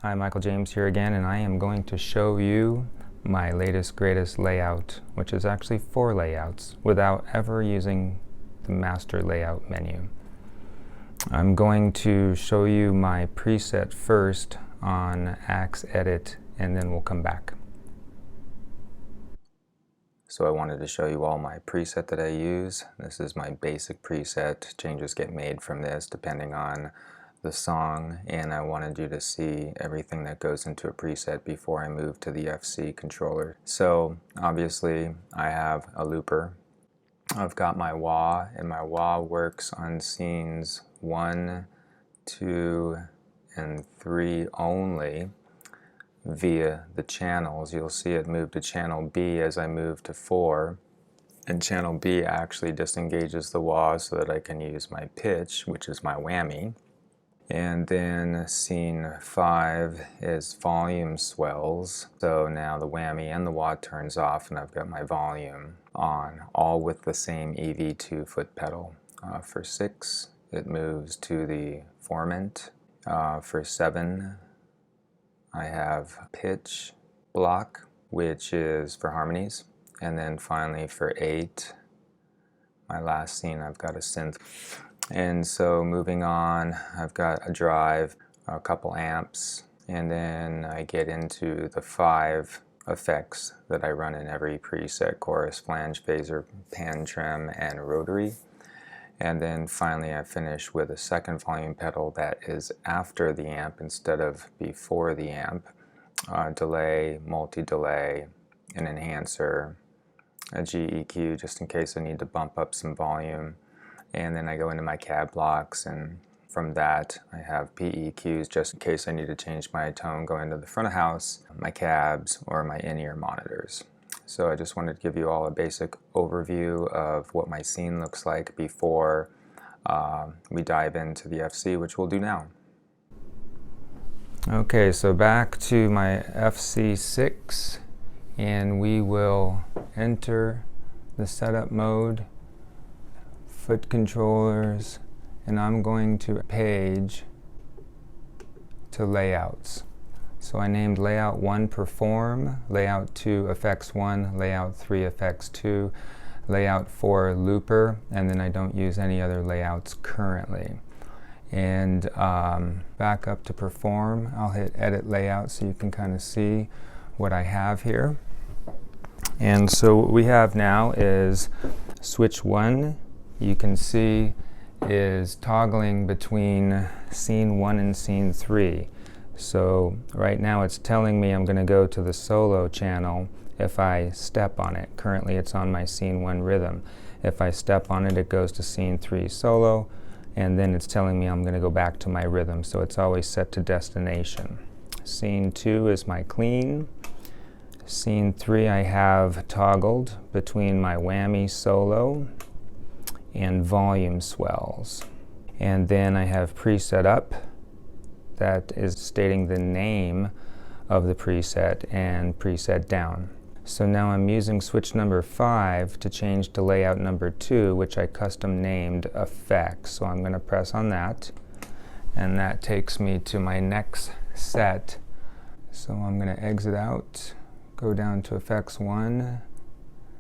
Hi, Michael James here again, and I am going to show you my latest greatest layout, which is actually 4 layouts without ever using the master layout menu. I'm going to show you my preset first on AXE-FXIII, and then we'll come back. So I wanted to show you all my preset that I use. This is my basic preset. Changes get made from this depending on the song, and I wanted you to see everything that goes into a preset before I move to the FC controller. So obviously I have a looper. I've got my wah, and my wah works on scenes 1, 2, and 3 only via the channels. You'll see it move to channel B as I move to 4, and channel B actually disengages the wah so that I can use my pitch, which is my whammy. And then scene 5 is volume swells. So now the whammy and the wah turns off, and I've got my volume on, all with the same EV2 foot pedal. For 6, it moves to the formant. For 7, I have pitch block, which is for harmonies. And then finally for 8, my last scene, I've got a synth. And so moving on, I've got a drive, a couple amps, and then I get into the 5 effects that I run in every preset: chorus, flange, phaser, pan, trem, and rotary. And then finally I finish with a second volume pedal that is after the amp instead of before the amp. Delay, multi-delay, an enhancer, a GEQ just in case I need to bump up some volume. And then I go into my cab blocks, and from that I have PEQs just in case I need to change my tone going to the front of house, my cabs, or my in-ear monitors. So I just wanted to give you all a basic overview of what my scene looks like before we dive into the FC, which we'll do now. Okay, so back to my FC-6, and we will enter the setup mode, foot controllers, and I'm going to page to layouts. So I named layout 1 perform, layout 2 effects 1, layout 3 effects 2, layout 4 looper, and then I don't use any other layouts currently. And back up to perform, I'll hit edit layout so you can kind of see what I have here. And so what we have now is switch 1, you can see, is toggling between scene 1 and scene 3. So right now it's telling me I'm going to go to the solo channel if I step on it. Currently it's on my scene 1 rhythm. If I step on it, it goes to scene 3 solo, and then it's telling me I'm going to go back to my rhythm. So it's always set to destination. Scene 2 is my clean. Scene 3 I have toggled between my whammy solo and volume swells. And then I have preset up, that is stating the name of the preset, and preset down. So now I'm using switch number 5 to change to layout number 2, which I custom named effects. So I'm going to press on that, and that takes me to my next set. So I'm going to exit out, go down to effects 1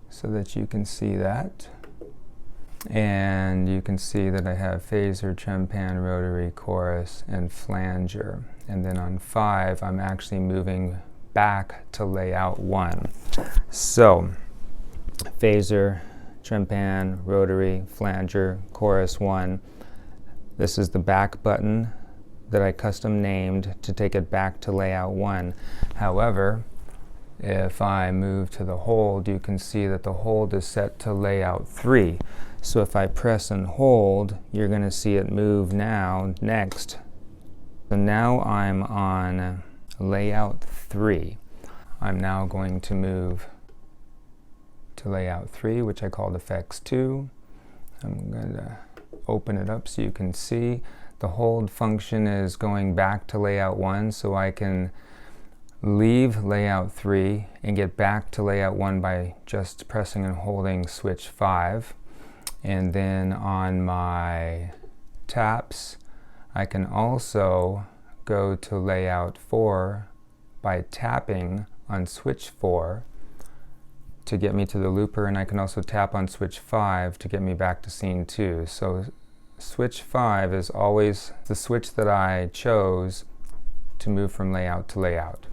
so that you can see that. And you can see that I have phaser, trem, pan, rotary, chorus, and flanger. And then on 5, I'm actually moving back to layout 1. So phaser, trem, pan, rotary, flanger, chorus 1. This is the back button that I custom named to take it back to layout 1. However, if I move to the hold, you can see that the hold is set to layout 3. So if I press and hold, you're going to see it move now next. So now I'm on layout 3. I'm now going to move to layout 3, which I called effects 2. I'm going to open it up so you can see. The hold function is going back to layout 1, so I can leave layout 3 and get back to layout 1 by just pressing and holding switch 5. And then on my taps, I can also go to layout 4 by tapping on switch 4 to get me to the looper, and I can also tap on switch 5 to get me back to scene 2. So switch 5 is always the switch that I chose to move from layout to layout.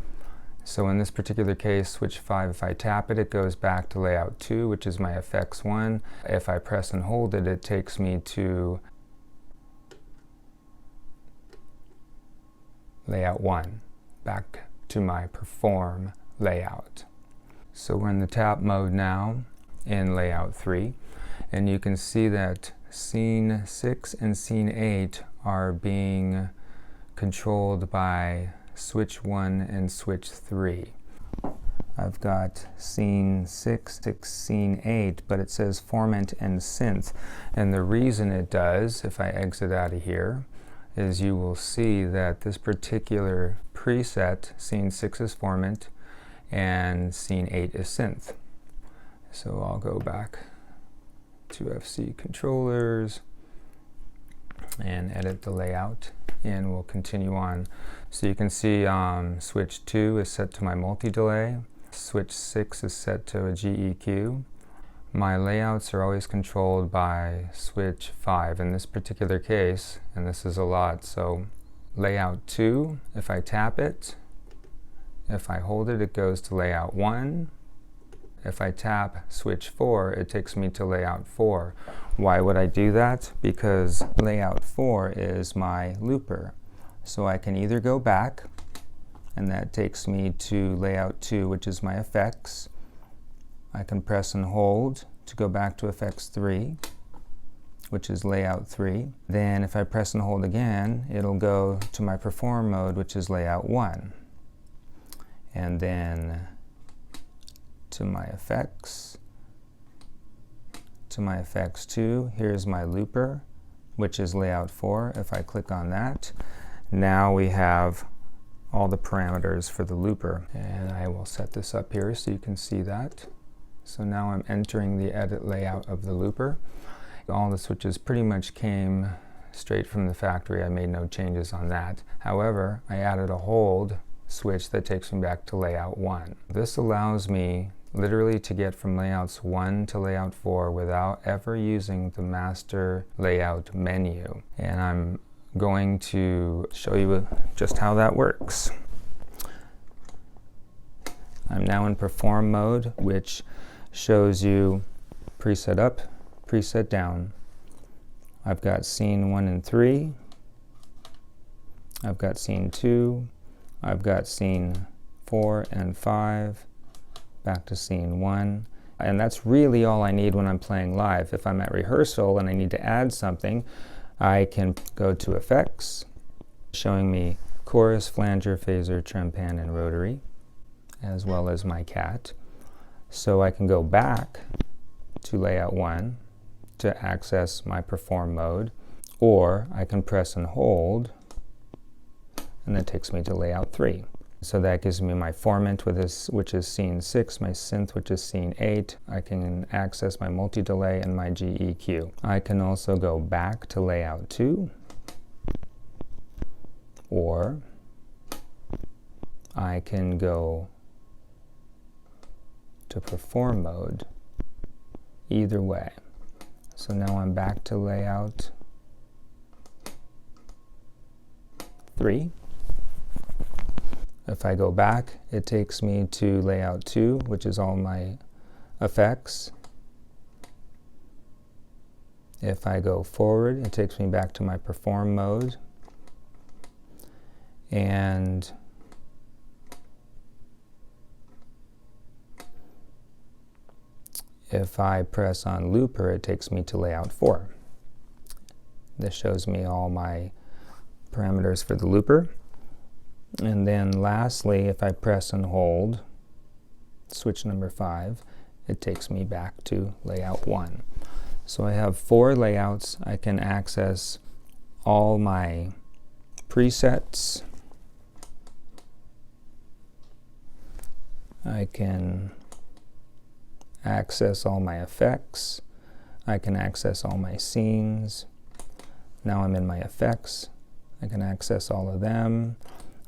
So in this particular case, switch 5, if I tap it, it goes back to layout 2, which is my FX1. If I press and hold it, it takes me to layout 1, back to my perform layout. So we're in the tap mode now in layout 3, and you can see that scene 6 and scene 8 are being controlled by switch 1 and switch 3. I've got scene 6, scene 8, but it says Formant and Synth. And the reason it does, if I exit out of here, is you will see that this particular preset, scene 6 is Formant and scene 8 is Synth. So I'll go back to FC controllers and edit the layout, and we'll continue on. So you can see switch 2 is set to my multi-delay, switch 6 is set to a GEQ. My layouts are always controlled by switch 5 in this particular case, and this is a lot. So layout 2, if I tap it, if I hold it, it goes to layout 1. If I tap switch 4, it takes me to layout 4. Why would I do that? Because layout 4 is my looper. So I can either go back, and that takes me to layout 2, which is my effects. I can press and hold to go back to FX3, which is layout 3. Then if I press and hold again, it'll go to my perform mode, which is layout 1. And then to my effects, to my effects 2. Here's my looper, which is layout 4. If I click on that, now we have all the parameters for the looper. And I will set this up here so you can see that. So now I'm entering the edit layout of the looper. All the switches pretty much came straight from the factory. I made no changes on that. However, I added a hold switch that takes me back to layout 1. This allows me literally to get from layouts 1 to layout 4 without ever using the master layout menu. And I'm going to show you just how that works. I'm now in perform mode, which shows you preset up, preset down. I've got scene 1 and 3. I've got scene 2. I've got scene 4 and 5. Back to scene 1. And that's really all I need when I'm playing live. If I'm at rehearsal and I need to add something, I can go to effects, showing me chorus, flanger, phaser, trim pan, and rotary, as well as my cat. So I can go back to layout 1 to access my perform mode, or I can press and hold, and that takes me to layout 3. So that gives me my formant, which is scene 6, my synth, which is scene 8. I can access my multi-delay and my GEQ. I can also go back to layout 2, or I can go to perform mode. Either way. So now I'm back to layout 3. If I go back, it takes me to layout 2, which is all my effects. If I go forward, it takes me back to my perform mode. And if I press on looper, it takes me to layout 4. This shows me all my parameters for the looper. And then lastly, if I press and hold switch number 5, it takes me back to layout 1. So I have 4 layouts. I can access all my presets. I can access all my effects. I can access all my scenes. Now I'm in my effects. I can access all of them.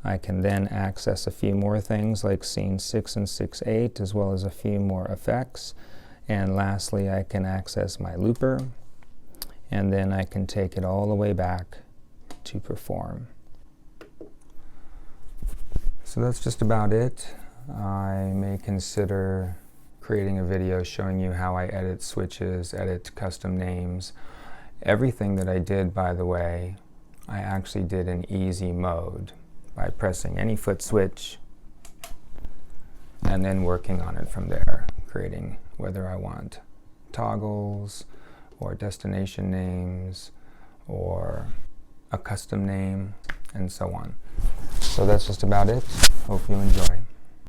I can then access a few more things like scene 6 and 6.8, as well as a few more effects. And lastly, I can access my looper, and then I can take it all the way back to perform. So that's just about it. I may consider creating a video showing you how I edit switches, edit custom names. Everything that I did, by the way, I actually did in easy mode by pressing any foot switch and then working on it from there, creating whether I want toggles or destination names or a custom name and so on. So that's just about it. Hope you enjoy.